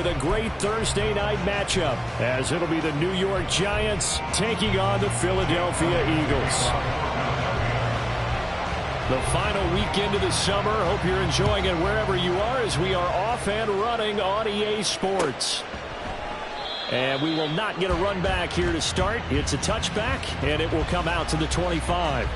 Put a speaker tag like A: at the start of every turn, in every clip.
A: with a great Thursday night matchup, as it'll be the New York Giants taking on the Philadelphia Eagles. The final weekend of the summer. Hope you're enjoying it wherever you are, as we are off and running on EA Sports. And we will not get a run back here to start. It's a touchback, and it will come out to the 25.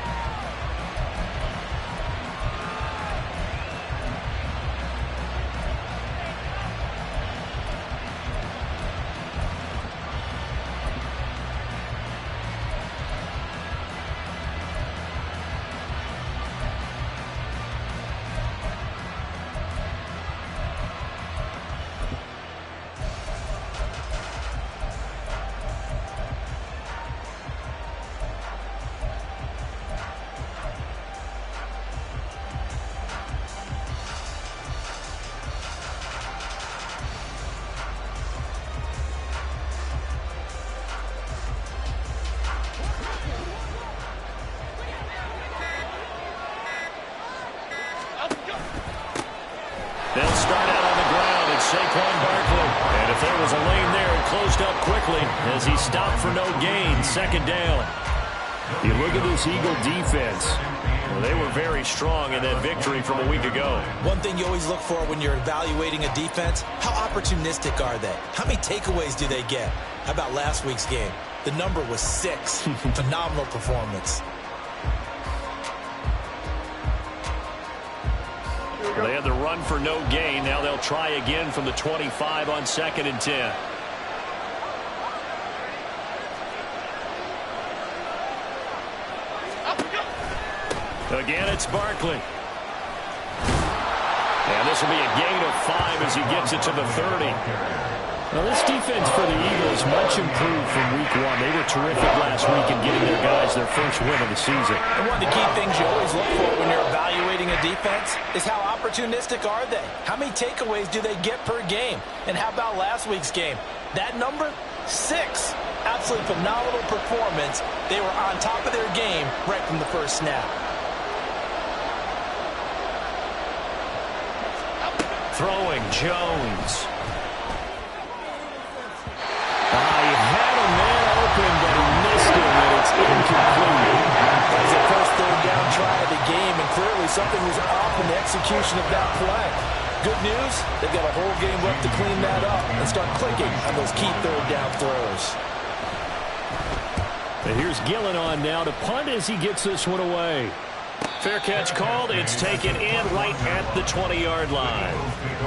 A: They'll start out on the ground. It's Saquon Barkley. And if there was a lane there, it closed up quickly as he stopped for no gain. Second down. You look at this Eagle defense. Well, they were very strong in that victory from a week ago.
B: One thing you always look for when you're evaluating a defense, how opportunistic are they? How many takeaways do they get? How about last week's game? The number was 6. Phenomenal performance.
A: They had the run for no gain. Now they'll try again from the 25 on 2nd and 10. Again, it's Barkley. And this will be a gain of 5 as he gets it to the 30. Now, this defense for the Eagles much improved from week 1. They were terrific last week in getting their guys their first win of the season.
B: And one of the key things you always look for when you're evaluating a defense is how opportunistic are they? How many takeaways do they get per game? And how about last week's game? That number, 6. Absolutely phenomenal performance. They were on top of their game right from the first snap.
A: Throwing Jones. He had a man open, but he missed him, and it's incomplete.
B: That was the first third down try of the game, and clearly something was off in the execution of that play. Good news, they've got a whole game left to clean that up and start clicking on those key third down throws.
A: And here's Gillen on now to punt as he gets this one away. Fair catch called. It's taken in right at the 20-yard line.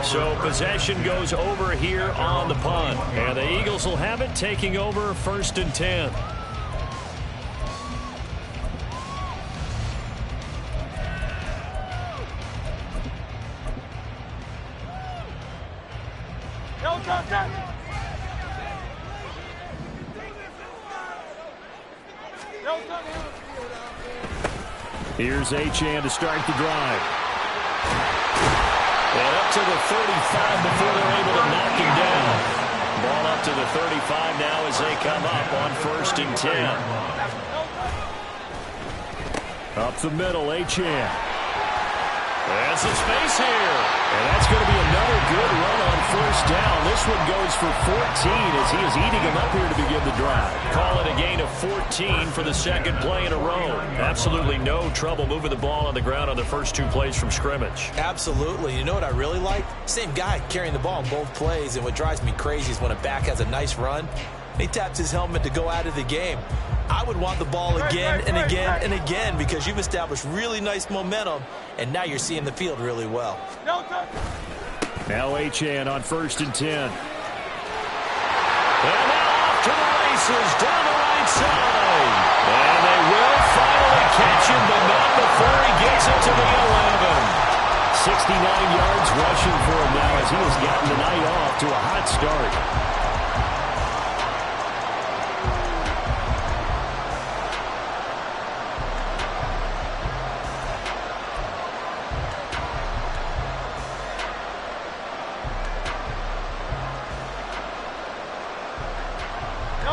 A: So possession goes over here on the punt. And the Eagles will have it, taking over 1st and 10. Here's Achane to start the drive. And up to the 35 before they're able to knock him down. Ball up to the 35 now as they come up on 1st and 10. Up the middle, Achane. There's some space here. And that's going to be another good run on 1st down. This one goes for 14 as he is eating them up here to begin the drive. Call it a gain of 14 for the 2nd play in a row. Absolutely no trouble moving the ball on the ground on the first 2 plays from scrimmage.
B: Absolutely. You know what I really like? Same guy carrying the ball in both plays, and what drives me crazy is when a back has a nice run, he taps his helmet to go out of the game. I would want the ball again and again and again because you've established really nice momentum, and now you're seeing the field really well.
A: Now Achane on 1st and 10. And now off to the races down the right side. And they will finally catch him, but not before he gets it to the 11. 69 yards rushing for him now as he has gotten the night off to a hot start.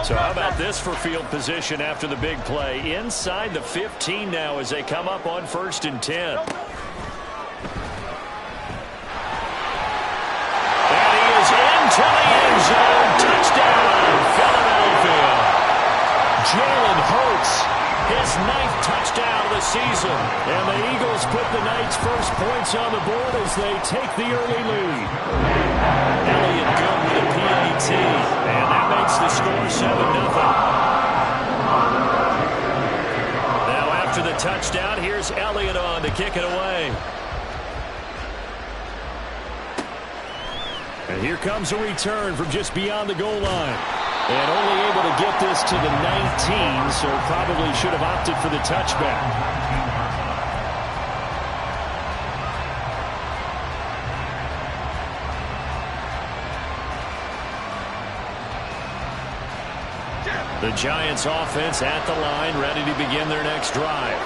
A: So how about this for field position after the big play? Inside the 15 now as they come up on 1st and 10. And he is into the 9th touchdown of the season. And the Eagles put the Knights' first points on the board as they take the early lead. Elliott good with a PAT. And that makes the score 7-0. Now after the touchdown, here's Elliott on to kick it away. And here comes a return from just beyond the goal line. And only able to get this to the 19, so probably should have opted for the touchback. The Giants offense at the line, ready to begin their next drive.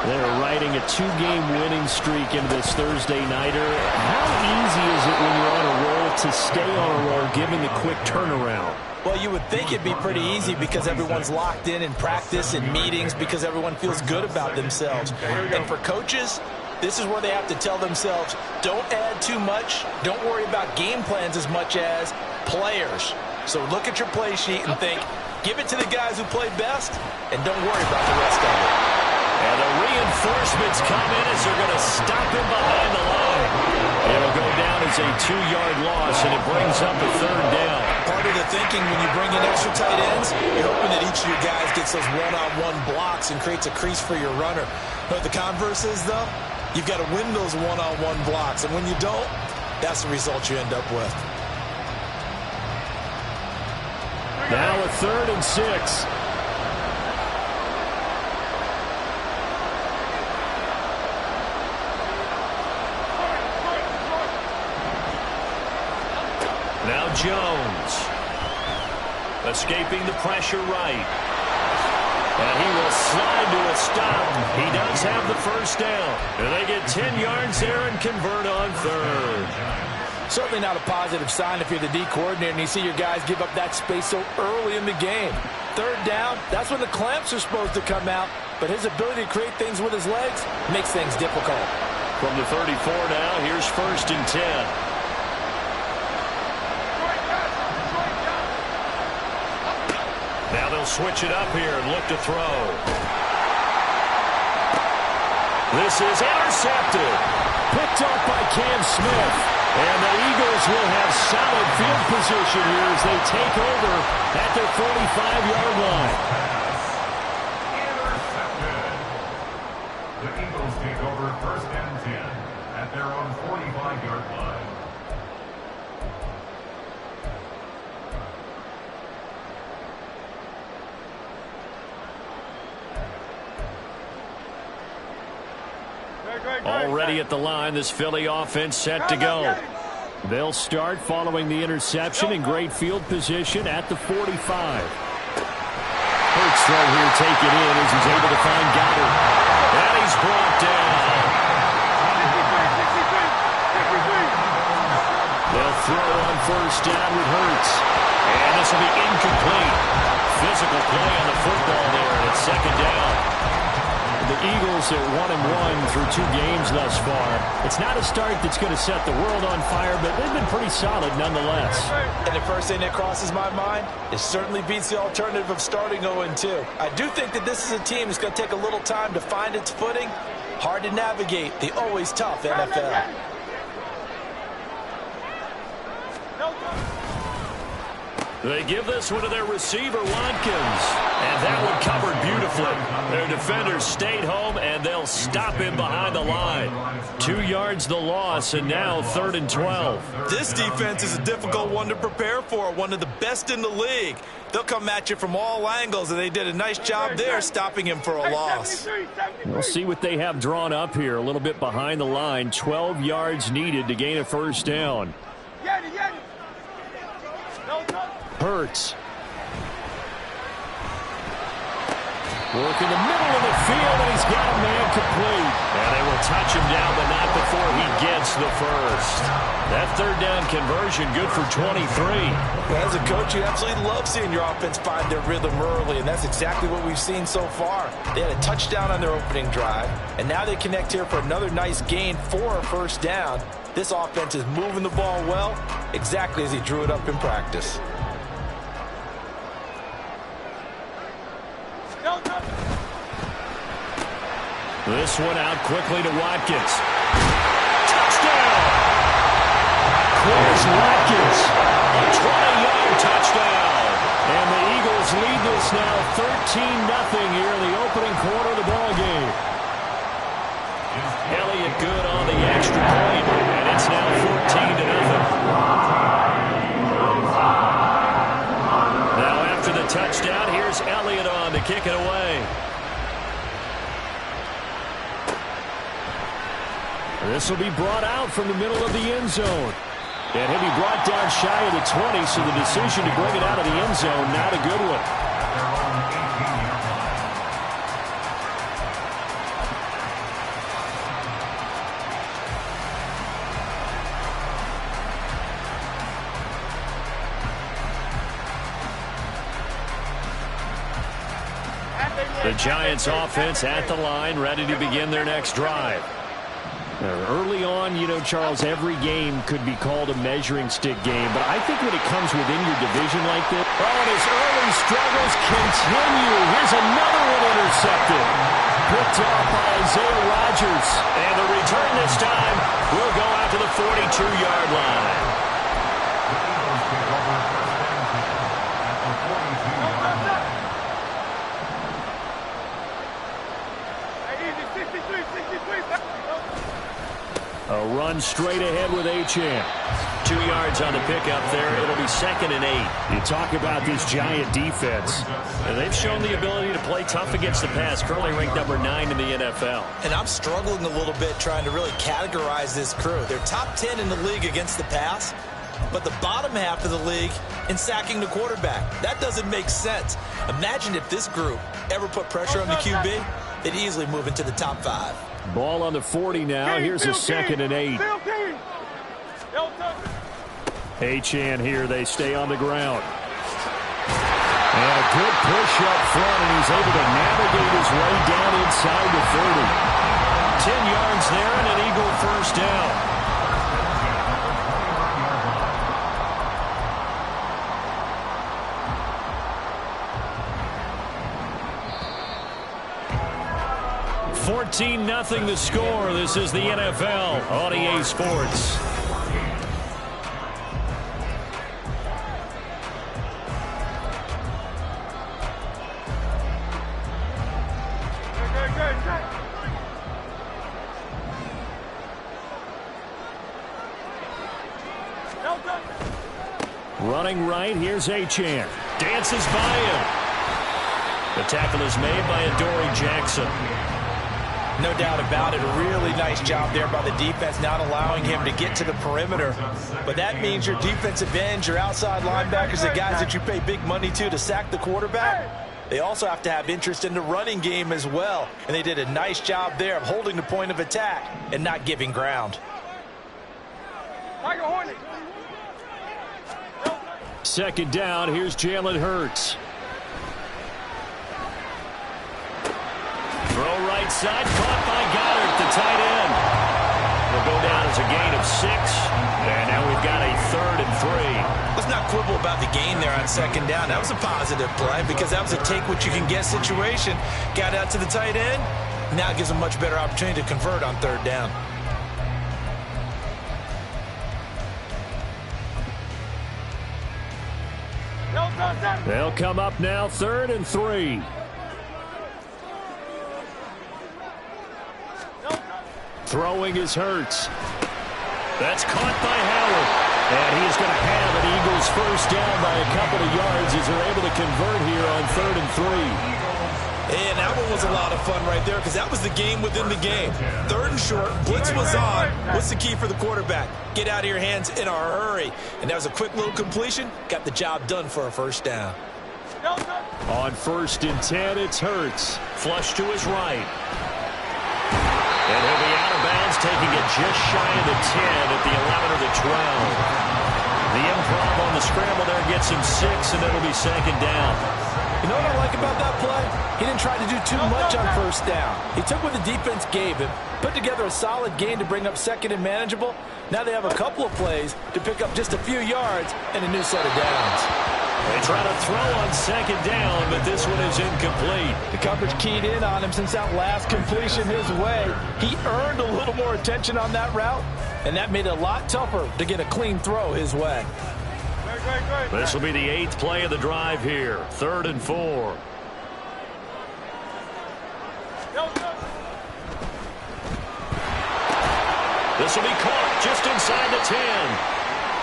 A: They're riding a 2-game winning streak into this Thursday nighter. How easy is it when you're on a roll to stay on a roll given the quick turnaround?
B: Well, you would think it'd be pretty easy because everyone's locked in practice and meetings because everyone feels good about themselves. And for coaches, this is where they have to tell themselves, don't add too much. Don't worry about game plans as much as players. So look at your play sheet and think, give it to the guys who play best, and don't worry about the rest of it.
A: And the reinforcements come in as they're going to stop him behind the line. It'll go down as a 2-yard loss, and it brings up a 3rd down.
B: Part of the thinking when you bring in extra tight ends, you're hoping that each of your guys gets those one-on-one blocks and creates a crease for your runner. But the converse is, though, you've got to win those one-on-one blocks. And when you don't, that's the result you end up with.
A: Now a 3rd and 6. Now Jones, escaping the pressure right. And he will slide to a stop. He does have the first down. And they get 10 yards there and convert on 3rd.
B: Certainly not a positive sign if you're the D coordinator and you see your guys give up that space so early in the game. 3rd down, that's when the clamps are supposed to come out. But his ability to create things with his legs makes things difficult.
A: From the 34 now, here's 1st and 10. Now they'll switch it up here and look to throw. This is intercepted. Picked up by Cam Smith. And the Eagles will have solid field position here as they take over at their 45-yard line.
C: The Eagles take over 1st and 10 at their own 45-yard line.
A: Already at the line, this Philly offense set to go. They'll start following the interception in great field position at the 45. Hurts throw here taken in as he's able to find Goddard. And he's brought down. They'll throw on 1st down with Hurts. And this will be incomplete. Physical play on the football there, and it's 2nd down. The Eagles are 1-1 through 2 games thus far. It's not a start that's going to set the world on fire, but they've been pretty solid nonetheless.
B: And the first thing that crosses my mind, it certainly beats the alternative of starting 0-2. I do think that this is a team that's going to take a little time to find its footing. Hard to navigate the always tough NFL.
A: They give this one to their receiver, Watkins. And that one covered beautifully. Their defenders stayed home, and they'll stop him behind the line. 2 yards the loss, and now 3rd and 12.
B: This defense is a difficult one to prepare for, one of the best in the league. They'll come at you from all angles, and they did a nice job there stopping him for a loss.
A: We'll see what they have drawn up here. A little bit behind the line. 12 yards needed to gain a 1st down. Hurts. Work in the middle of the field, and he's got a man complete. And they will touch him down, but not before he gets the first. That 3rd down conversion good for 23.
B: Well, as a coach, you absolutely love seeing your offense find their rhythm early, and that's exactly what we've seen so far. They had a touchdown on their opening drive, and now they connect here for another nice gain for a 1st down. This offense is moving the ball well, exactly as he drew it up in practice.
A: This one out quickly to Watkins. Touchdown! Chris Watkins, a 20-yard touchdown. And the Eagles lead this now 13-0 here in the opening quarter of the ballgame. Elliott good on the extra point, and it's now 14-0. Now after the touchdown, here's Elliott on to kick it away. This will be brought out from the middle of the end zone. And he'll be brought down shy of the 20, so the decision to bring it out of the end zone, not a good one. The Giants offense at the line, ready to begin their next drive. Early on, you know, Charles, every game could be called a measuring stick game, but I think when it comes within your division like this, and his early struggles continue. Here's another one intercepted. Picked off by Isaiah Rodgers. And the return this time will go out to the 42-yard line. A run straight ahead with Achane. 2 yards on the pickup there. It'll be 2nd and 8. You talk about this Giant defense. And they've shown the ability to play tough against the pass. Currently ranked number 9 in the NFL.
B: And I'm struggling a little bit trying to really categorize this crew. They're top 10 in the league against the pass, but the bottom half of the league in sacking the quarterback. That doesn't make sense. Imagine if this group ever put pressure on the QB, they'd easily move into the top 5.
A: Ball on the 40 now. Here's a 2nd and 8. Achane here. They stay on the ground. And a good push up front, and he's able to navigate his way down inside the 30. 10 yards there and an Eagle first down. (14-0) the score. This is the NFL on EA Sports. Running right, here's Achane. Dances by him. The tackle is made by Adoree Jackson.
B: No doubt about it. A really nice job there by the defense, not allowing him to get to the perimeter. But that means your defensive ends, your outside linebackers, the guys that you pay big money to sack the quarterback, they also have to have interest in the running game as well. And they did a nice job there of holding the point of attack and not giving ground.
A: Second down, here's Jalen Hurts. Throw right side, caught by Goddard, the tight end. Will go down as a gain of 6, and now we've got a 3rd and 3.
B: Let's not quibble about the gain there on second down. That was a positive play because that was a take-what-you-can-get situation. Got out to the tight end. Now it gives a much better opportunity to convert on 3rd down.
A: They'll come up now, 3rd and 3. Throwing is Hurts. That's caught by Howard. And he is going to have an Eagles first down by a couple of yards as they're able to convert here on 3rd and 3.
B: And that one was a lot of fun right there because that was the game within the game. 3rd and short, blitz was on. What's the key for the quarterback? Get out of your hands in a hurry. And that was a quick little completion. Got the job done for a first down.
A: On 1st and 10, it's Hurts. Flush to his right. And he'll be out of bounds, taking it just shy of the 10 at the 11 or the 12. The improv on the scramble there gets him 6, and it'll be 2nd down.
B: You know what I like about that play? He didn't try to do too much on first down. He took what the defense gave him, put together a solid gain to bring up 2nd and manageable. Now they have a couple of plays to pick up just a few yards and a new set of downs.
A: They try to throw on second down, but this one is incomplete.
B: The coverage keyed in on him since that last completion his way. He earned a little more attention on that route, and that made it a lot tougher to get a clean throw his way.
A: This will be the 8th play of the drive here. 3rd and 4. This will be caught just inside the 10.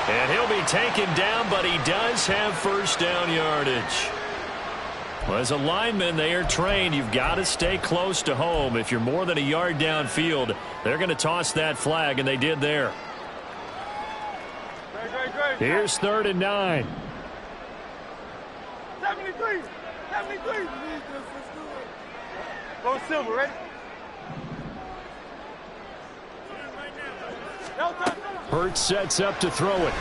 A: And he'll be taken down, but he does have first down yardage. Well, as a lineman, they are trained. You've got to stay close to home. If you're more than a yard downfield, they're going to toss that flag, and they did there. Here's 3rd and 9.
D: 73. Go Silver, ready?
A: Hurts sets up to throw it.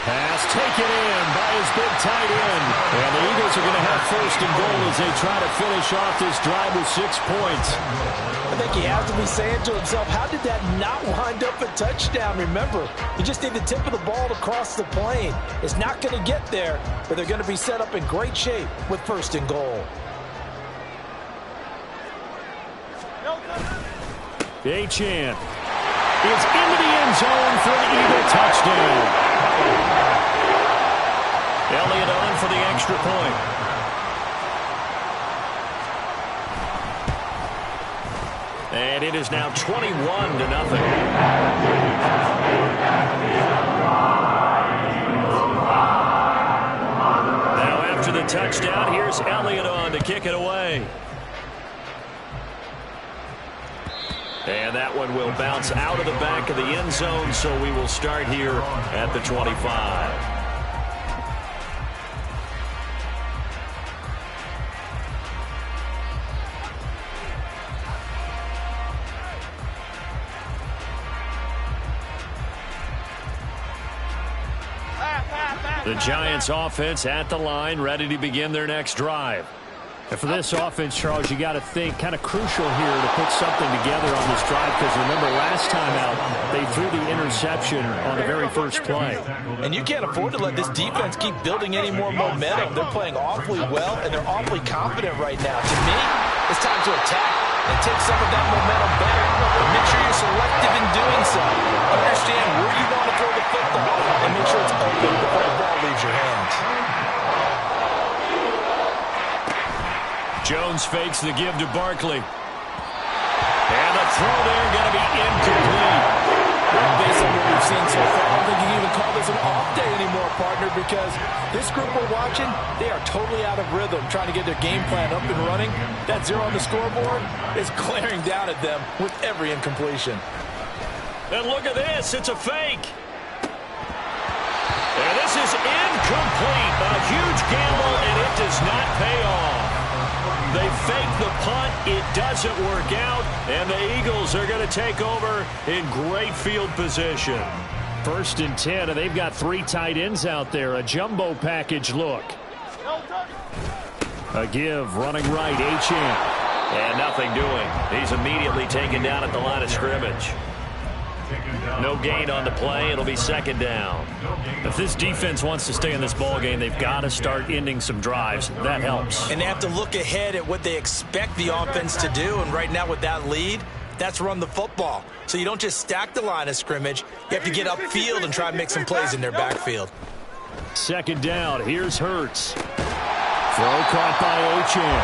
A: Pass taken in by his big tight end. And the Eagles are going to have first and goal as they try to finish off this drive with 6 points.
B: I think he has to be saying to himself, how did that not wind up a touchdown? Remember, you just need the tip of the ball to cross the plane. It's not going to get there, but they're going to be set up in great shape with first and goal.
A: Achane is into the end zone for the Eagle touchdown. Elliott on for the extra point. And it is now 21-0. Now after the touchdown, here's Elliott on to kick it away. And that one will bounce out of the back of the end zone, so we will start here at the 25. The Giants offense at the line, ready to begin their next drive. And for this offense, Charles, you got to think kind of crucial here to put something together on this drive, because remember last time out they threw the interception on the very first play.
B: And you can't afford to let this defense keep building any more momentum. They're playing awfully well, and they're awfully confident right now. To me, it's time to attack and take some of that momentum back. But make sure you're selective in doing so. Understand where you want to throw the football, and make sure it's open before the ball leaves your hands.
A: Jones fakes the give to Barkley. And the throw there going to be incomplete.
B: Well, based on what we've seen so far, I don't think you can even call this an off day anymore, partner, because this group we're watching, they are totally out of rhythm, trying to get their game plan up and running. That 0 on the scoreboard is glaring down at them with every incompletion.
A: And look at this. It's a fake. And this is incomplete. A huge gamble, and it does not pay off. They fake the punt. It doesn't work out, and the Eagles are going to take over in great field position. 1st and 10, and they've got 3 tight ends out there. A jumbo package look. A give, running right, Achane. And nothing doing. He's immediately taken down at the line of scrimmage. No gain on the play. It'll be 2nd down. If this defense wants to stay in this ball game, they've got to start ending some drives. That helps.
B: And they have to look ahead at what they expect the offense to do. And right now with that lead, that's run the football. So you don't just stack the line of scrimmage. You have to get upfield and try and make some plays in their backfield.
A: 2nd down. Here's Hurts. Throw caught by Achane.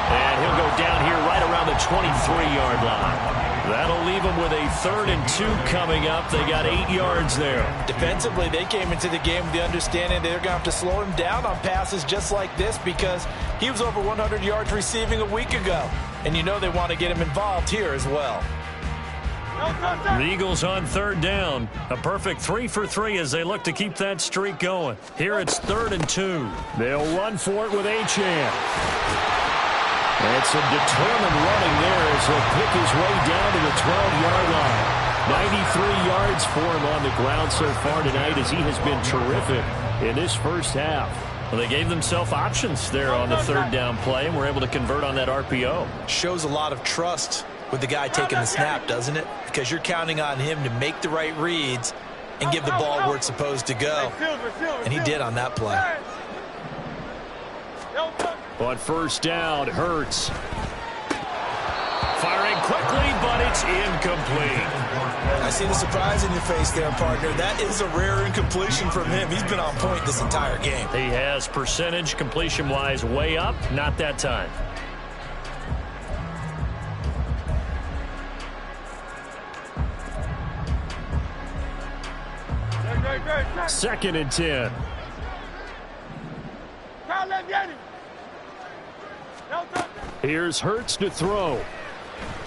A: And he'll go down here right around the 23-yard line. That'll leave them with a 3rd and 2 coming up. They got 8 yards there.
B: Defensively, they came into the game with the understanding they're going to have to slow him down on passes just like this, because he was over 100 yards receiving a week ago. And you know they want to get him involved here as well.
A: The Eagles on 3rd down. A perfect 3 for 3 as they look to keep that streak going. Here it's 3rd and 2. They'll run for it with Achane. And some determined running there as he'll pick his way down to the 12-yard line. 93 yards for him on the ground so far tonight, as he has been terrific in this first half. Well, they gave themselves options there on the 3rd down play and were able to convert on that RPO.
B: Shows a lot of trust with the guy taking the snap, doesn't it? Because you're counting on him to make the right reads and give the ball where it's supposed to go. And he did on that play.
A: On first down, Hurts. Firing quickly, but it's incomplete.
B: I see the surprise in your face there, partner. That is a rare incompletion from him. He's been on point this entire game.
A: He has percentage completion-wise way up, not that time. Second and 10. Here's Hurts to throw.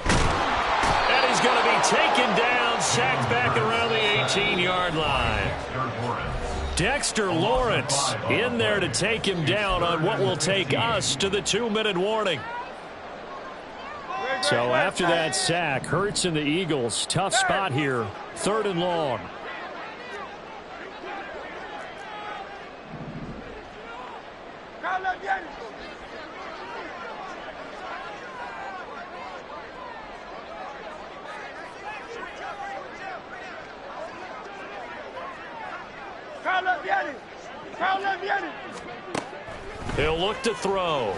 A: And he's going to be taken down, sacked back around the 18-yard line. Dexter Lawrence in there to take him down on what will take us to the 2-minute warning. So after that sack, Hurts and the Eagles, tough spot here, 3rd and long. He'll look to throw.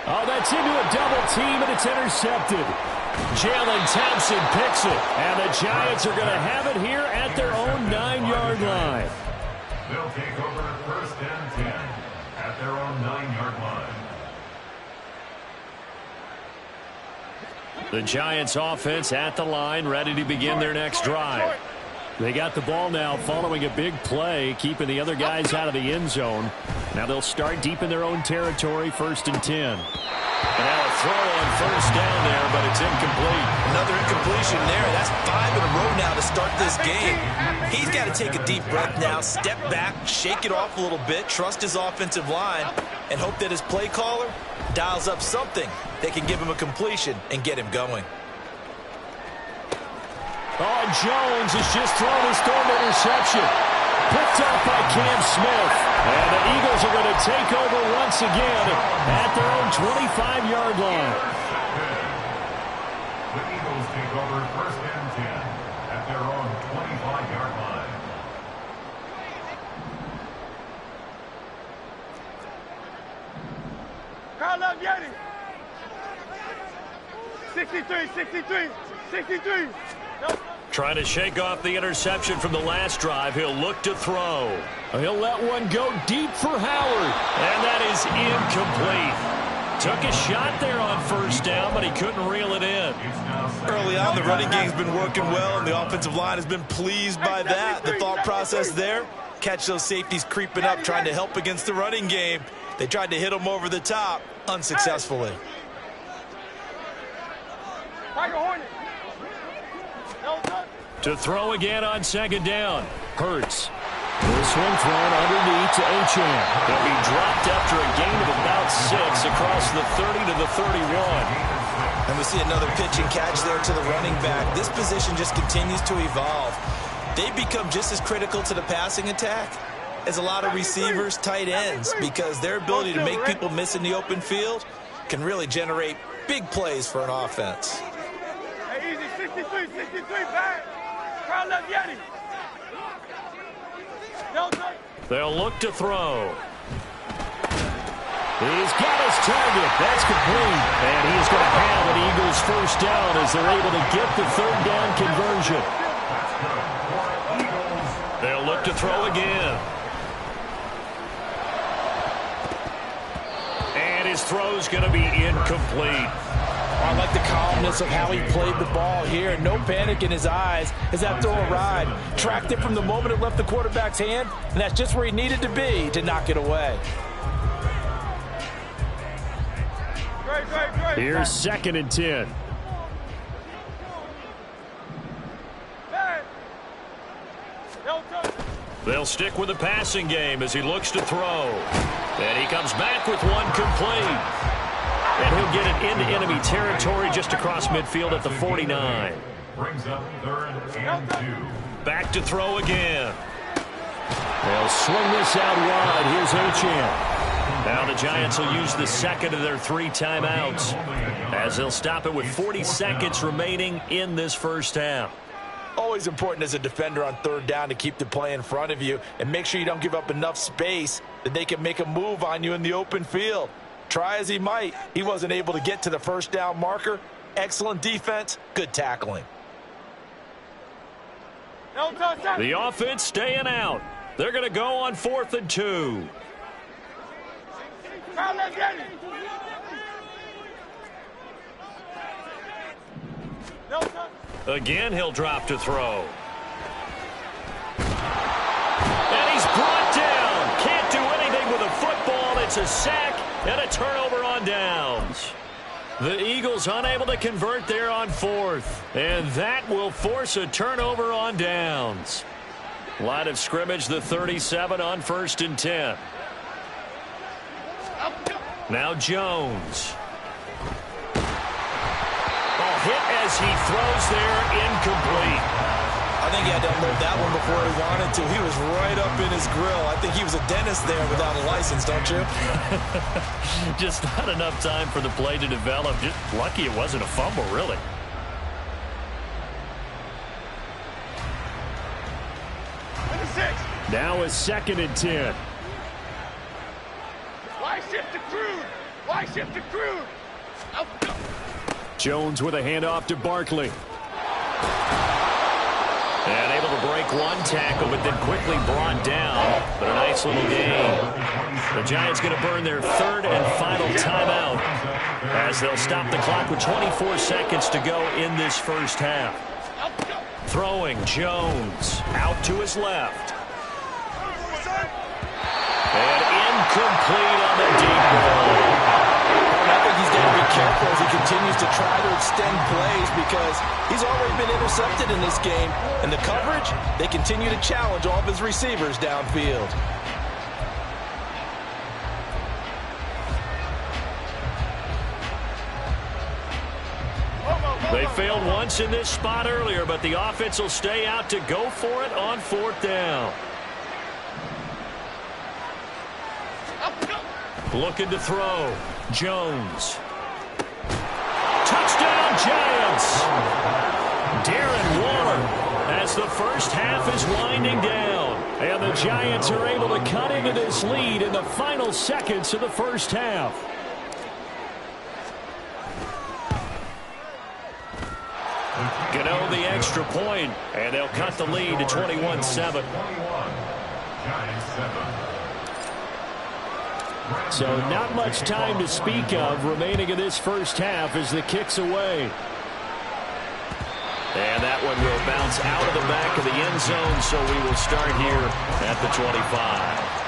A: Oh, that's into a double team, and it's intercepted. Jalen Thompson picks it, and the Giants are going to have it here at their own 9-yard line.
C: They'll take over 1st and 10 at their own 9-yard line.
A: The Giants offense at the line, ready to begin their next drive. They got the ball now following a big play, keeping the other guys out of the end zone. Now they'll start deep in their own territory, 1st and 10. And now a throw on first down there, but it's incomplete.
B: Another incompletion there. That's 5 in a row now to start this game. He's got to take a deep breath now, step back, shake it off a little bit, trust his offensive line, and hope that his play caller dials up something that can give him a completion and get him going.
A: Oh, Jones has just thrown his 3rd interception. Picked up by Cam Smith. And the Eagles are going to take over once again at their own 25-yard line.
C: The Eagles take over 1st and 10 at their own 25-yard line.
D: Carl up, Yanni. 63.
A: Trying to shake off the interception from the last drive. He'll look to throw. He'll let one go deep for Howard. And that is incomplete. Took a shot there on first down, but he couldn't reel it in.
B: Early on, the running game's been working well, and the offensive line has been pleased by that. The thought process there, catch those safeties creeping up, trying to help against the running game. They tried to hit him over the top, unsuccessfully.
A: To throw again on 2nd down. Hurts. This one thrown underneath to Achane. He'll be dropped after a gain of about 6 across the 30 to the 31.
B: And we see another pitch and catch there to the running back. This position just continues to evolve. They become just as critical to the passing attack as a lot of receivers, tight ends, because their ability to make people miss in the open field can really generate big plays for an offense.
D: Hey, easy, 63, back. Carl left, Yanni.
A: They'll look to throw. He's got his target. That's complete. And he's going to have an Eagles first down as they're able to get the 3rd down conversion. They'll look to throw again. And his throw's going to be incomplete.
B: I like the calmness of how he played the ball here. No panic in his eyes as that throw arrived. Tracked it from the moment it left the quarterback's hand, and that's just where he needed to be to knock it away.
A: Here's 2nd and 10. They'll stick with the passing game as he looks to throw. And he comes back with one complete. And he'll get it into enemy territory just across midfield at the 49.
C: Brings up 3rd and 2.
A: Back to throw again. They'll swing this out wide. Here's Achane. Now the Giants will use the 2nd of their 3 timeouts as they'll stop it with 40 seconds remaining in this first half.
B: Always important as a defender on third down to keep the play in front of you and make sure you don't give up enough space that they can make a move on you in the open field. Try as he might, he wasn't able to get to the first down marker. Excellent defense, good tackling.
A: The offense staying out. They're going to go on 4th and 2. Again, he'll drop to throw. And he's brought down. Can't do anything with a football. It's a sack and a turnover on downs. The Eagles unable to convert there on 4th. And that will force a turnover on downs. Line of scrimmage, the 37 on 1st and 10. Now Jones. Hit as he throws there, incomplete.
B: I think he had to unload that one before he wanted to. He was right up in his grill. I think he was a dentist there without a license, don't you?
A: Just not enough time for the play to develop. Just lucky it wasn't a fumble, really. Now a 2nd and 10.
D: Why shift the crude? Why shift the crude?
A: Jones with a handoff to Barkley. And able to break one tackle, but then quickly brought down. But a nice little gain. The Giants going to burn their 3rd and final timeout as they'll stop the clock with 24 seconds to go in this first half. Throwing Jones out to his left. And incomplete on the deep ball.
B: I think he's got to be careful as he continues to try to extend plays because he's already been intercepted in this game. And the coverage, they continue to challenge all of his receivers downfield.
A: They failed once in this spot earlier, but the offense will stay out to go for it on 4th down. Looking to throw. Jones. Touchdown, Giants! Darren Waller as the first half is winding down. And the Giants are able to cut into this lead in the final seconds of the first half. Gano the extra point, and they'll cut the lead to 21-7. So not much time to speak of remaining in this first half as the kick's away. And that one will bounce out of the back of the end zone, so we will start here at the 25.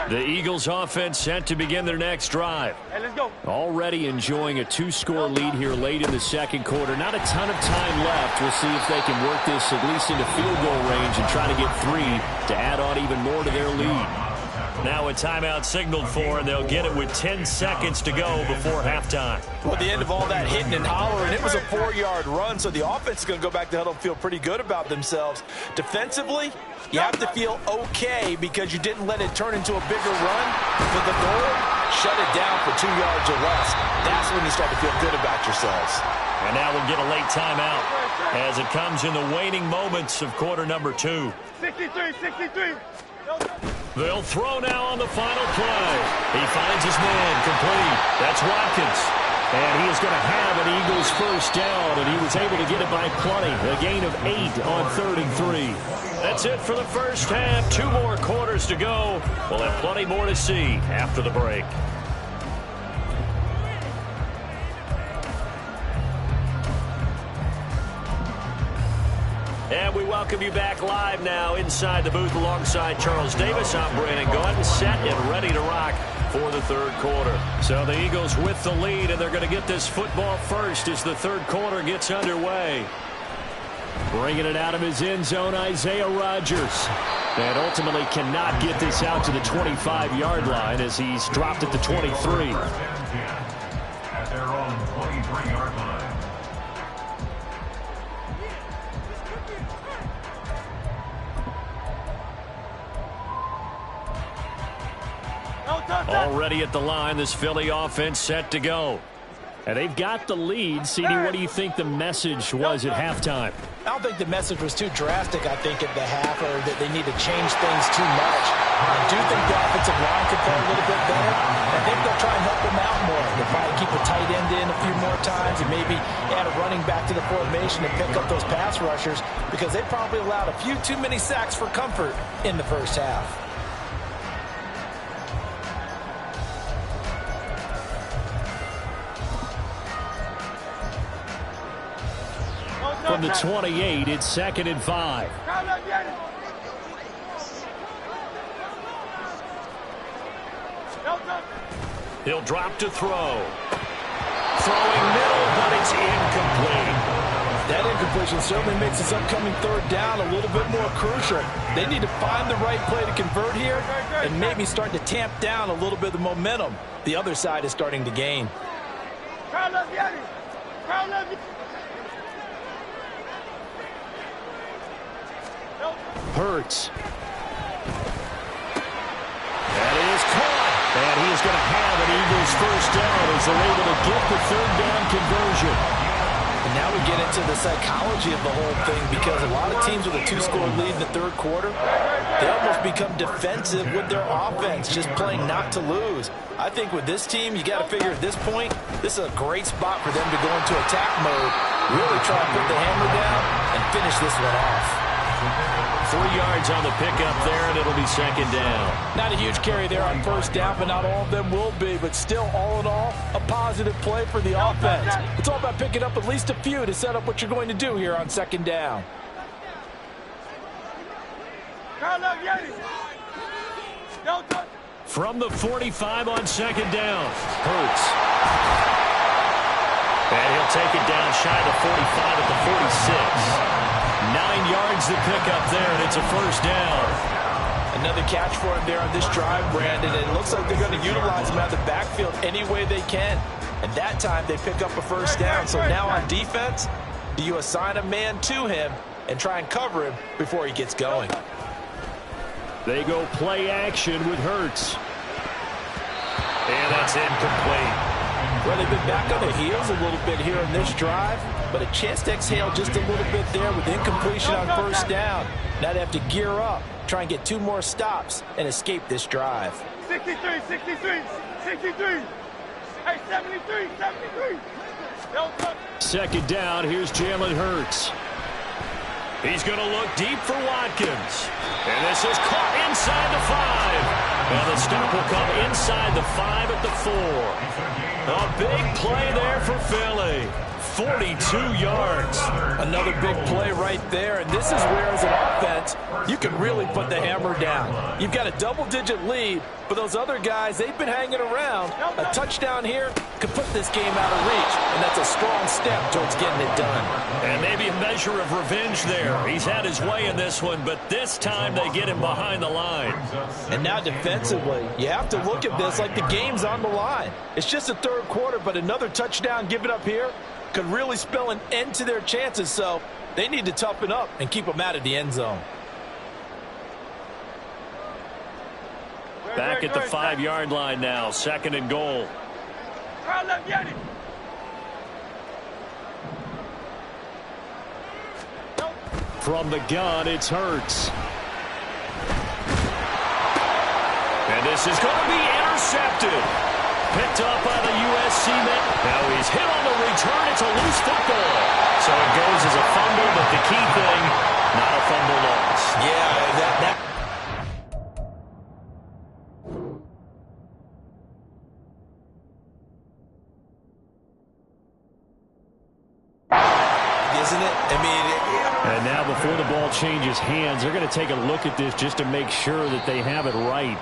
A: The Eagles offense set to begin their next drive.
D: Hey, let's go.
A: Already enjoying a 2-score lead here late in the second quarter. Not a ton of time left. We'll see if they can work this at least into field goal range and try to get 3 to add on even more to their lead. Now a timeout signaled for, and they'll get it with 10 seconds to go before halftime.
B: Well, at the end of all that hitting and hollering, it was a 4-yard run, so the offense is going to go back to huddle and feel pretty good about themselves. Defensively, you have to feel okay because you didn't let it turn into a bigger run. For the goal, shut it down for 2 yards or less. That's when you start to feel good about yourselves.
A: And now we'll get a late timeout as it comes in the waning moments of quarter number 2.
D: 63, 63.
A: They'll throw now on the final play. He finds his man complete. That's Watkins. And he is going to have an Eagles first down, and he was able to get it by plenty. A gain of 8 on 3rd and 3. That's it for the first half. 2 more quarters to go. We'll have plenty more to see after the break. And we welcome you back live now inside the booth alongside Charles Davis. I'm Brandon Gaudin, set and ready to rock for the third quarter. So the Eagles with the lead, and they're going to get this football first as the third quarter gets underway. Bringing it out of his end zone, Isaiah Rodgers. And ultimately cannot get this out to the 25-yard line as he's dropped at the 23.
C: At their own 23-yard line.
A: Already at the line, this Philly offense set to go. And they've got the lead. CD, what do you think the message was at halftime?
B: I don't think the message was too drastic, I think, at the half, or that they need to change things too much. I do think the offensive line could play a little bit better. I think they'll try and help them out more. They'll probably keep a tight end in a few more times and maybe add a running back to the formation and pick up those pass rushers, because they probably allowed a few too many sacks for comfort in the first half.
A: From the 28, it's 2nd and 5. He'll drop to throw. Throwing middle, but it's incomplete.
B: That incompletion certainly makes this upcoming third down a little bit more crucial. They need to find the right play to convert here and maybe start to tamp down a little bit of the momentum the other side is starting to gain.
A: Hurts. That is caught. And he is going to have an Eagles first down as they're able to get the third down conversion.
B: And now we get into the psychology of the whole thing, because a lot of teams with a 2-score lead in the third quarter, they almost become defensive with their offense, just playing not to lose. I think with this team, you got to figure at this point, this is a great spot for them to go into attack mode, really try to put the hammer down and finish this one off.
A: 3 yards on the pickup there, and it'll be 2nd down.
B: Not a huge carry there on first down, but not all of them will be. But still, all in all, a positive play for the offense. It's all about picking up at least a few to set up what you're going to do here on 2nd down.
A: From the 45 on 2nd down, Hurts. And he'll take it down shy of the 45 at the 46. 9 yards to pick up there, and it's a first down.
B: Another catch for him there on this drive, Brandon. And it looks like they're going to utilize him out of the backfield any way they can. And that time they pick up a first down. So now on defense, do you assign a man to him and try and cover him before he gets going?
A: They go play action with Hurts. And that's incomplete.
B: Well, they've been back on their heels a little bit here in this drive, but a chance to exhale just a little bit there with incompletion on first down. Now they have to gear up, try and get 2 more stops, and escape this drive.
D: 63, 63, 63. Hey, 73, 73.
A: 2nd down, here's Jalen Hurts. He's going to look deep for Watkins. And this is caught inside the 5. And the stop will come inside the 5 at the 4. A big play there for Philly. 42 yards.
B: Another big play right there, and this is where, as an offense, you can really put the hammer down. You've got a double-digit lead, but those other guys, they've been hanging around. A touchdown here could put this game out of reach, and that's a strong step towards getting it done.
A: And maybe a measure of revenge there. He's had his way in this one, but this time they get him behind the line.
B: And now defensively, you have to look at this like the game's on the line. It's just the third quarter, but another touchdown given up here could really spell an end to their chances, so they need to toughen up and keep them out of the end zone.
A: Back at the 5-yard line now, 2nd and goal. From the gun, it's Hurts. And this is going to be intercepted. Picked up by the USC men. Now he's hit on the return. It's a loose football. So it goes as a fumble, but the key thing, not a fumble loss.
B: Yeah, that isn't it? I mean,
A: and now before the ball changes hands, they're going to take a look at this just to make sure that they have it right.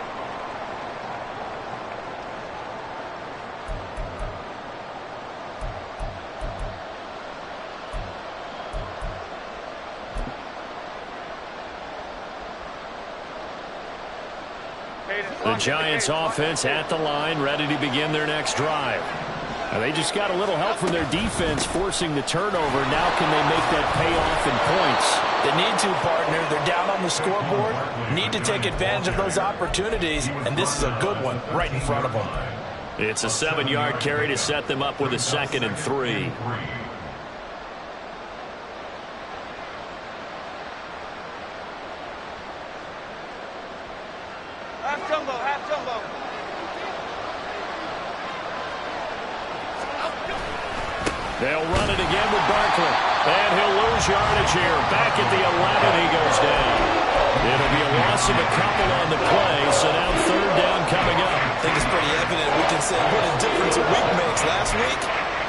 A: The Giants offense at the line, ready to begin their next drive. And they just got a little help from their defense forcing the turnover. Now can they make that pay off in points?
B: They need to, partner. They're down on the scoreboard. Need to take advantage of those opportunities, and this is a good one right in front of them.
A: It's a 7-yard carry to set them up with a 2nd and 3.
D: Half jumbo, half jumbo.
A: They'll run it again with Barkley. And he'll lose yardage here. Back at the 11, he goes down. It'll be a loss of a couple on the play, so now 3rd down coming up.
B: I think it's pretty evident. We can say what a difference a week makes. Last week,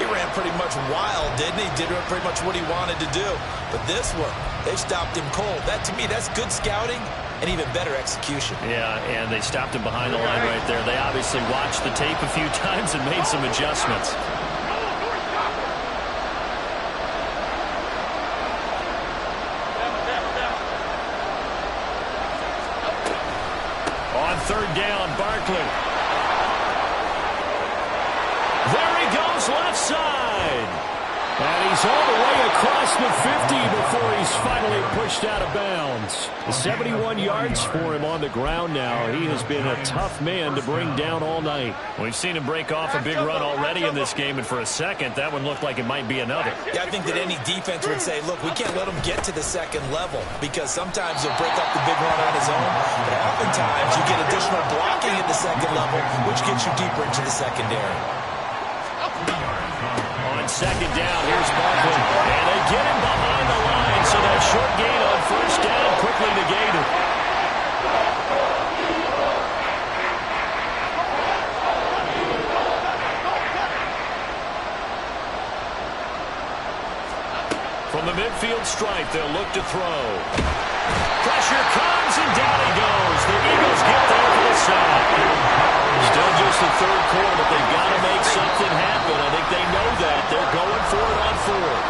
B: he ran pretty much wild, didn't he? Did pretty much what he wanted to do. But this one, they stopped him cold. That, to me, that's good scouting and even better execution.
A: Yeah, and they stopped him behind the line right there. They obviously watched the tape a few times and made some adjustments. On 3rd down, Barkley. There he goes, left side. And he's all the way across the 50 before he's finally pushed out of bounds. 71 yards for him on the ground now. He has been a tough man to bring down all night. We've seen him break off a big run already in this game, and for a second, that one looked like it might be another.
B: Yeah, I think that any defense would say, look, we can't let him get to the 2nd level because sometimes he'll break up the big run on his own, but oftentimes you get additional blocking at the 2nd level, which gets you deeper into the secondary.
A: On 2nd down, here's Barkley. And they get him behind the line, so that short gain on 1st down quickly negated. From the midfield stripe, they'll look to throw. Pressure comes, and down he goes. The Eagles get there for the sack. Still just the 3rd quarter, but they've got to make something happen. I think they know that. They're going for it on 4th.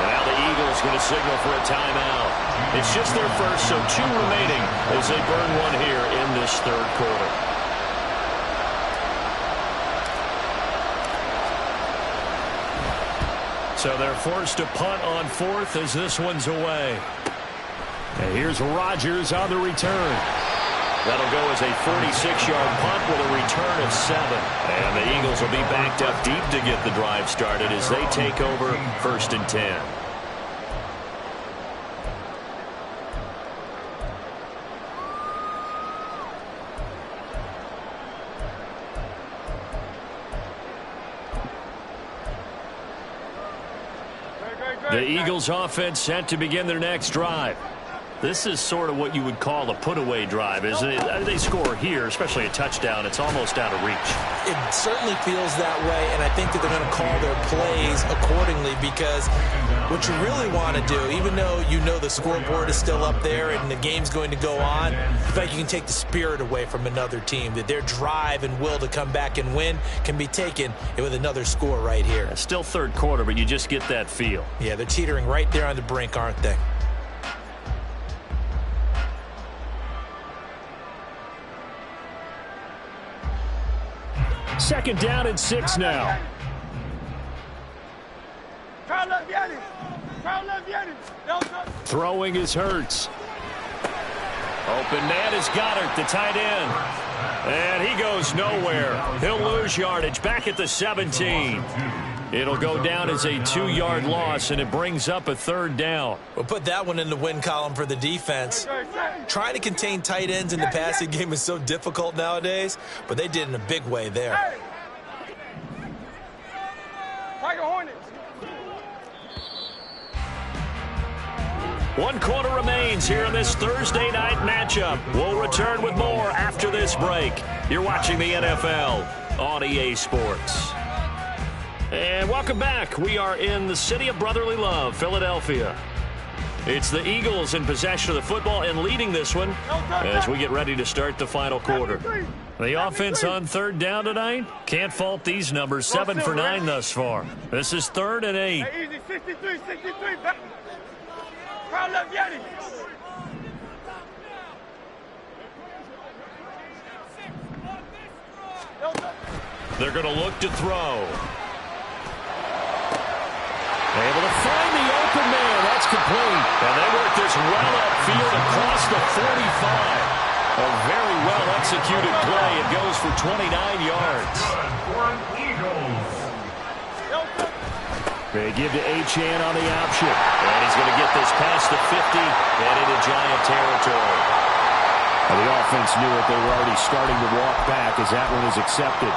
A: And now the Eagles going to signal for a timeout. It's just their first, so 2 remaining as they burn one here in this 3rd quarter. So they're forced to punt on 4th as this one's away. And here's Rodgers on the return. That'll go as a 46-yard punt with a return of 7. And the Eagles will be backed up deep to get the drive started as they take over 1st and 10. The Eagles offense set to begin their next drive. This is sort of what you would call a put-away drive, isn't it? They score here, especially a touchdown. It's almost out of reach.
B: It certainly feels that way, and I think that they're going to call their plays accordingly because what you really want to do, even though you know the scoreboard is still up there and the game's going to go on, in fact, you can take the spirit away from another team, that their drive and will to come back and win can be taken with another score right here.
A: It's still 3rd quarter, but you just get that feel.
B: Yeah, they're teetering right there on the brink, aren't they?
A: Second down and 6 now. Throwing is Hurts. Open man is Goddard, the tight end. And he goes nowhere. He'll lose yardage back at the 17. It'll go down as a 2-yard loss, and it brings up a 3rd down.
B: We'll put that one in the win column for the defense. Trying to contain tight ends in the passing game is so difficult nowadays, but they did in a big way there.
D: Tiger Hornets.
A: 1 quarter remains here in this Thursday night matchup. We'll return with more after this break. You're watching the NFL on EA Sports. And welcome back. We are in the city of brotherly love, Philadelphia. It's the Eagles in possession of the football and leading this one as we get ready to start the final quarter. The offense on 3rd down tonight. Can't fault these numbers. 7 for 9 thus far. This is 3rd and 8.
D: Hey, easy, 63. Crowd left Yeti.
A: They're going to look to throw. Able to find the open man. That's complete. And they work this well upfield across the 45. A very well-executed play. It goes for 29 yards. They give to Achane on the option. And he's going to get this past the 50 and into Giant territory. And the offense knew it. They were already starting to walk back as that one is accepted.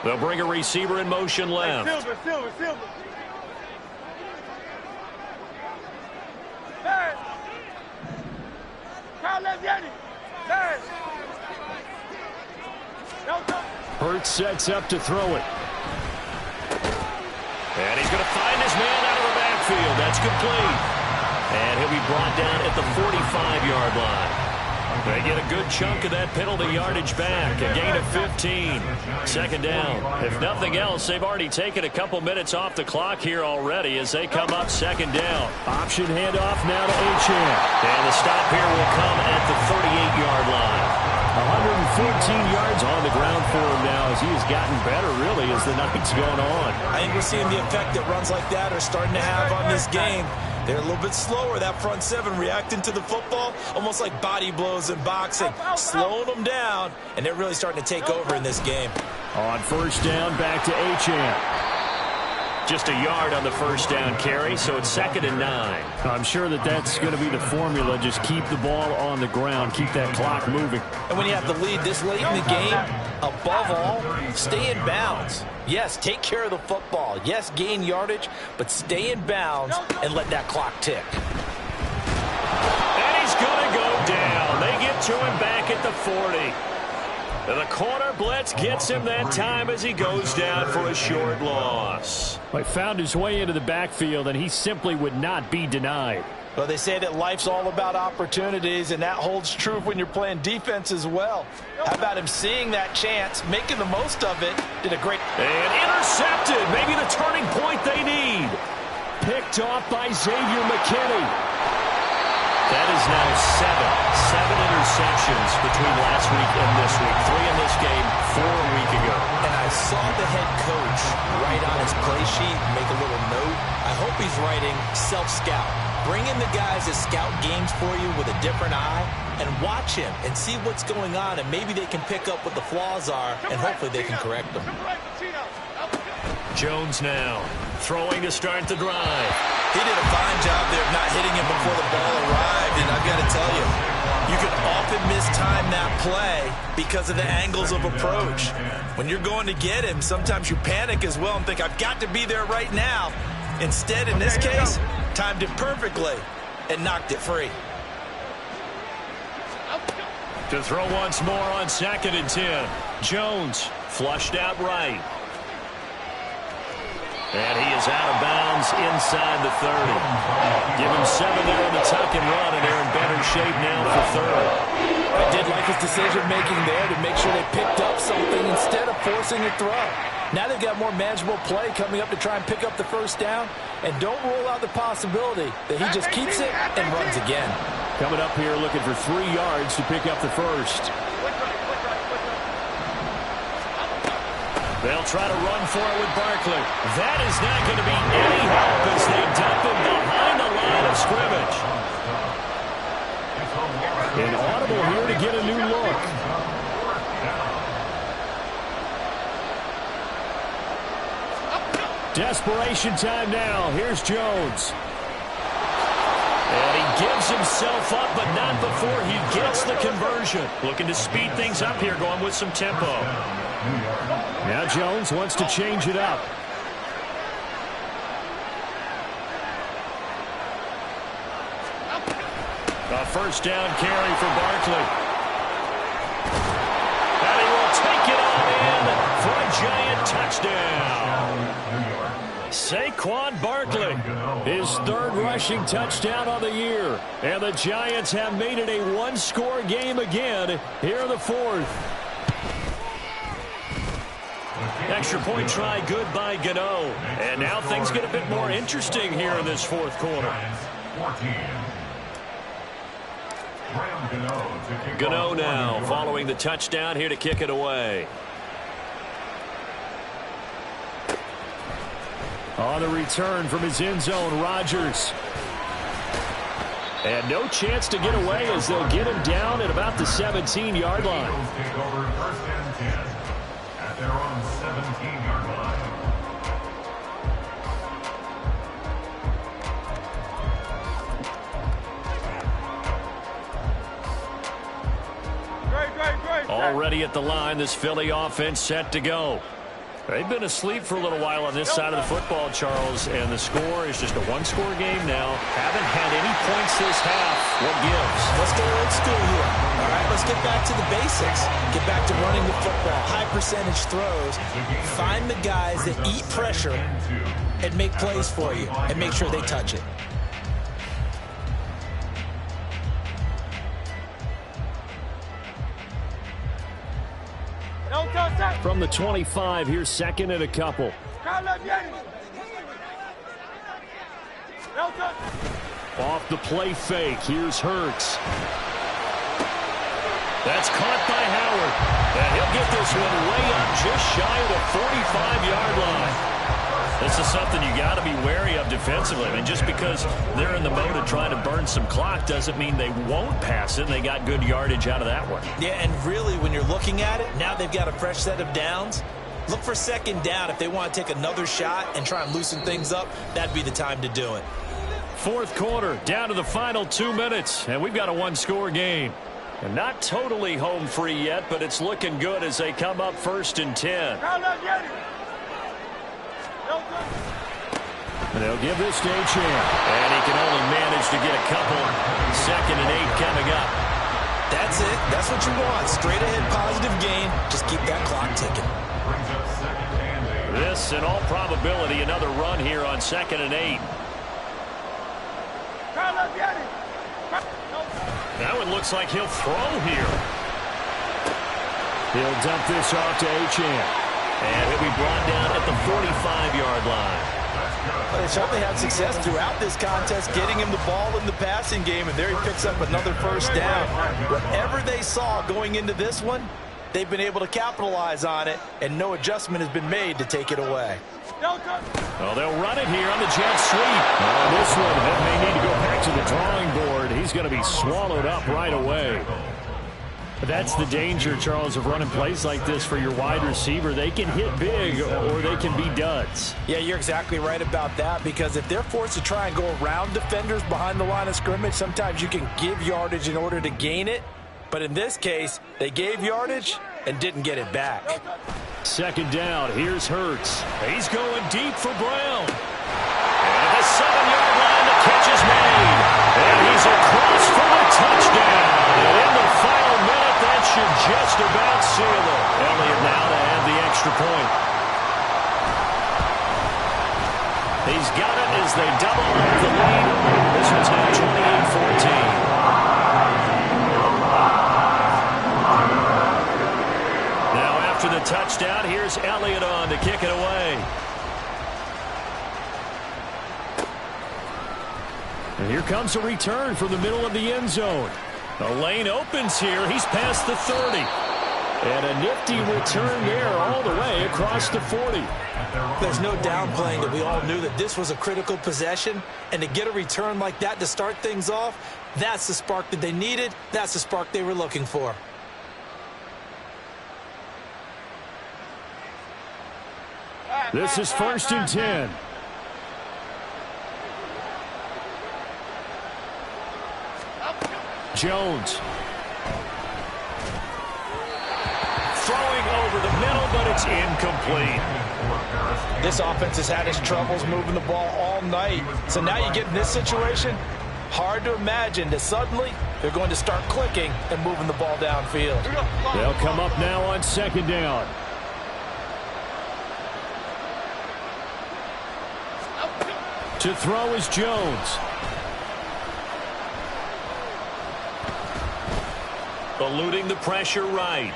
A: They'll bring a receiver in motion left.
D: Silver. Hey! Crowd left, Yanni! Hey!
A: Hurts sets up to throw it. And he's going to find his man out of the backfield. That's complete. And he'll be brought down at the 45-yard line. They get a good chunk of that penalty yardage back. A gain of 15. Second down. If nothing else, they've already taken a couple minutes off the clock here already as they come up second down. Option handoff now to Achane. And the stop here will come at the 38-yard line. 114 yards on the ground for him now as he has gotten better, really, as the night's gone on.
B: I think we're seeing the effect that runs like that are starting to have on this game. They're a little bit slower, that front seven, reacting to the football, almost like body blows in boxing, slowing them down, and they're really starting to take over in this game.
A: On first down, back to Achane. Just a yard on the first down carry, so it's 2nd and 9. I'm sure that's going to be the formula. Just keep the ball on the ground, keep that clock moving.
B: And when you have the lead this late in the game, above all, stay in bounds. Yes, take care of the football. Yes, gain yardage, but stay in bounds and let that clock tick.
A: And he's going to go down. They get to him back at the 40. The corner blitz gets him that time as he goes down for a short loss. He found his way into the backfield, and he simply would not be denied.
B: Well, they say that life's all about opportunities, and that holds true when you're playing defense as well. How about him seeing that chance, making the most of it? Did a great...
A: And intercepted. Maybe the turning point they need. Picked off by Xavier McKinney. That is now 7 interceptions between last week and this week. 3 in this game, 4 a week ago.
B: And I saw the head coach write on his play sheet, make a little note. I hope he's writing self-scout. Bring in the guys that scout games for you with a different eye and watch him and see what's going on, and maybe they can pick up what the flaws are, and hopefully they can correct them.
A: Jones now throwing to start the drive.
B: He did a fine job there of not hitting him before the ball arrived, and I've got to tell you, you can often mistime that play because of the angles of approach. When you're going to get him, sometimes you panic as well and think, I've got to be there right now. Instead, in this case, timed it perfectly and knocked it free.
A: To throw once more on 2nd and 10. Jones flushed out right. And he is out of bounds inside the 30. Give him 7 there in the tuck and run, and they're in better shape now for 3rd.
B: I did like his decision-making there to make sure they picked up something instead of forcing a throw. Now they've got more manageable play coming up to try and pick up the first down, and don't rule out the possibility that he just keeps it and runs again.
A: Coming up here looking for 3 yards to pick up the first. They'll try to run for it with Barkley. That is not going to be any help as they dump him behind the line of scrimmage. An audible here to get a new look. Desperation time now. Here's Jones. And he gives himself up, but not before he gets the conversion. Looking to speed things up here, going with some tempo. Now Jones wants to change it up. A first down carry for Barkley. And he will take it on in for a Giant touchdown. Saquon Barkley, his 3rd rushing touchdown on the year. And the Giants have made it a 1-score game again here in the 4th. Extra point try good by Gano. And now things get a bit more interesting here in this 4th quarter. Gano now following the touchdown here to kick it away. On the return from his end zone, Rodgers. And no chance to get away as they'll get him down at about the 17-yard line.
C: Eagles take over 1st and 10 at their own 17-yard line.
D: Great.
A: Already at the line, this Philly offense set to go. They've been asleep for a little while on this side of the football, Charles, and the score is just a one-score game now. Haven't had any points this half. What gives?
B: Let's go old school here. All right, let's get back to the basics. Get back to running the football, high percentage throws. Find the guys that eat pressure and make plays for you and make sure they touch it.
A: From the 25, here's second and a couple. Off the play fake, here's Hurts. That's caught by Howard. And he'll get this one way up just shy of the 45-yard line. This is something you got to be wary of defensively. I mean, just because they're in the mode of trying to burn some clock doesn't mean they won't pass it. They got good yardage out of that one.
B: Yeah, and really, when you're looking at it, now they've got a fresh set of downs. Look for second down. If they want to take another shot and try and loosen things up, that'd be the time to do it.
A: Fourth quarter, down to the final 2 minutes, and we've got a one-score game. And not totally home free yet, but it's looking good as they come up 1st and 10. And they'll give this to Achane. And he can only manage to get a couple. 2nd and 8 coming up.
B: That's it. That's what you want. Straight ahead positive gain. Just keep that clock ticking.
A: This, in all probability, another run here on 2nd and 8. That one looks like he'll throw here. He'll dump this off to Achane. And he'll be brought down at the 45-yard line.
B: They certainly had success throughout this contest, getting him the ball in the passing game, and there he picks up another first down. Whatever they saw going into this one, they've been able to capitalize on it, and no adjustment has been made to take it away.
A: Well, they'll run it here on the jet sweep. This one, they may need to go back to the drawing board. He's going to be swallowed up right away. That's the danger, Charles, of running plays like this for your wide receiver. They can hit big or they can be duds.
B: Yeah, you're exactly right about that, because if they're forced to try and go around defenders behind the line of scrimmage, sometimes you can give yardage in order to gain it. But in this case, they gave yardage and didn't get it back.
A: 2nd down, here's Hurts. He's going deep for Brown. And at the 7-yard line, the catch is made. And he's across for a touchdown. And in the final minute, that should just about seal it. Elliott now to add the extra point. He's got it as they double up the lead. This one's now 28-14. Now after the touchdown, here's Elliott on to kick it away. And here comes a return from the middle of the end zone. The lane opens here. He's past the 30. And a nifty return there all the way across the 40.
B: There's no downplaying that we all knew that this was a critical possession. And to get a return like that to start things off, that's the spark that they needed. That's the spark they were looking for.
A: This is 1st and 10. Jones. Throwing over the middle, but it's incomplete.
B: This offense has had its troubles moving the ball all night. So now you get in this situation, hard to imagine that suddenly they're going to start clicking and moving the ball downfield.
A: They'll come up now on 2nd down. To throw is Jones. Eluding the pressure right.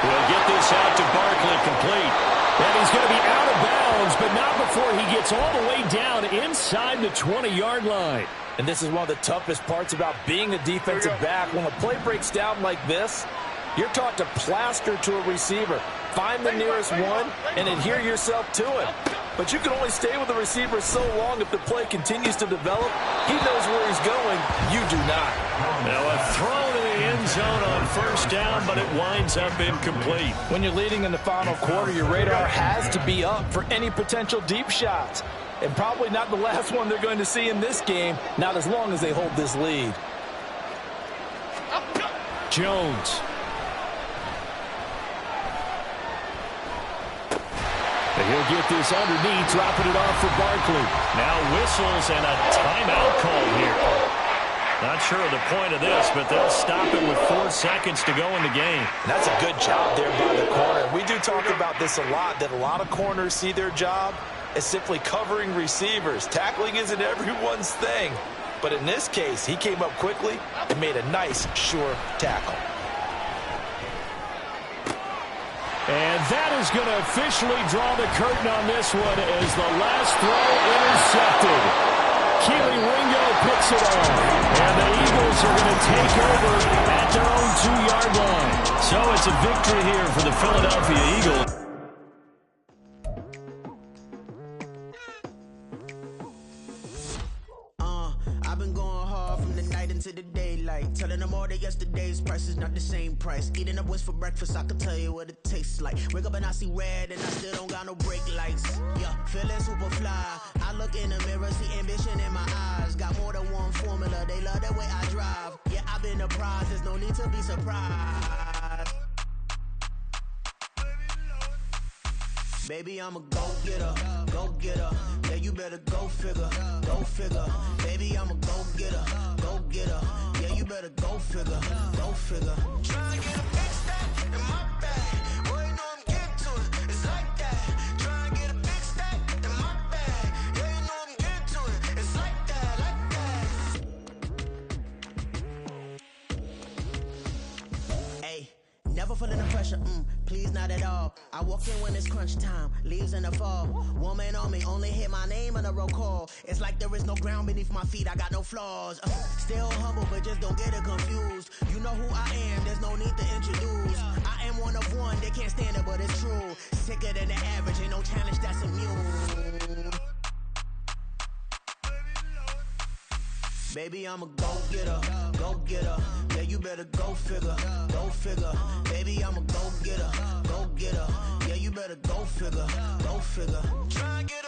A: We'll get this out to Barkley complete. And he's going to be out of bounds, but not before he gets all the way down inside the 20-yard line.
B: And this is one of the toughest parts about being a defensive back. When a play breaks down like this, you're taught to plaster to a receiver. Find the nearest one and adhere yourself to it. But you can only stay with the receiver so long if the play continues to develop. He knows where he's going. You do not.
A: Now a throw to the end zone on first down, but it winds up incomplete.
B: When you're leading in the final quarter, your radar has to be up for any potential deep shots. And probably not the last one they're going to see in this game, not as long as they hold this lead.
A: Jones. He'll get this underneath, dropping it off for Barkley. Now whistles and a timeout call here. Not sure of the point of this, but they'll stop it with 4 seconds to go in the game.
B: And that's a good job there by the corner. We do talk about this a lot, that a lot of corners see their job as simply covering receivers. Tackling isn't everyone's thing. But in this case, he came up quickly and made a nice, sure tackle.
A: And that is going to officially draw the curtain on this one as the last throw intercepted. Keely Ringo puts it on. And the Eagles are going to take over at their own 2-yard line. So it's a victory here for the Philadelphia Eagles.
E: I've been going hard from the night into the daylight, telling them all that yesterday's price is not the same price. Eating up what's for breakfast, I can tell you what it tastes like. Wake up and I see red and I still don't got no brake lights. Yeah, feeling super fly. I look in the mirror, see ambition in my eyes. Got more than one formula, they love the way I drive. Yeah, I've been a prize, there's no need to be surprised. Baby, I'm a go-getter, go-getter. Yeah, you better go figure, go figure. Baby, I'm a go-getter, go-getter. Yeah, you better go figure, go figure. Trying to get a big stack in my bag. Boy, you know I'm getting to it, it's like that. Trying to get a big stack in my bag. Yeah, you know I'm getting to it, it's like that, like that. Hey, never feeling the pressure, please not at all. I walk in when it's crunch time, leaves in the fall. Woman on me, only hit my name on a roll call. It's like there is no ground beneath my feet, I got no flaws. Still humble, but just don't get it confused. You know who I am, there's no need to introduce. I am one of one, they can't stand it, but it's true. Sicker than the average, ain't no challenge that's immune. Baby, I'm a go-getter, go-getter. Yeah, you better go figure, go figure. Baby, I'm a go-getter, go-getter. Yeah, you better go figure, go figure. Try and get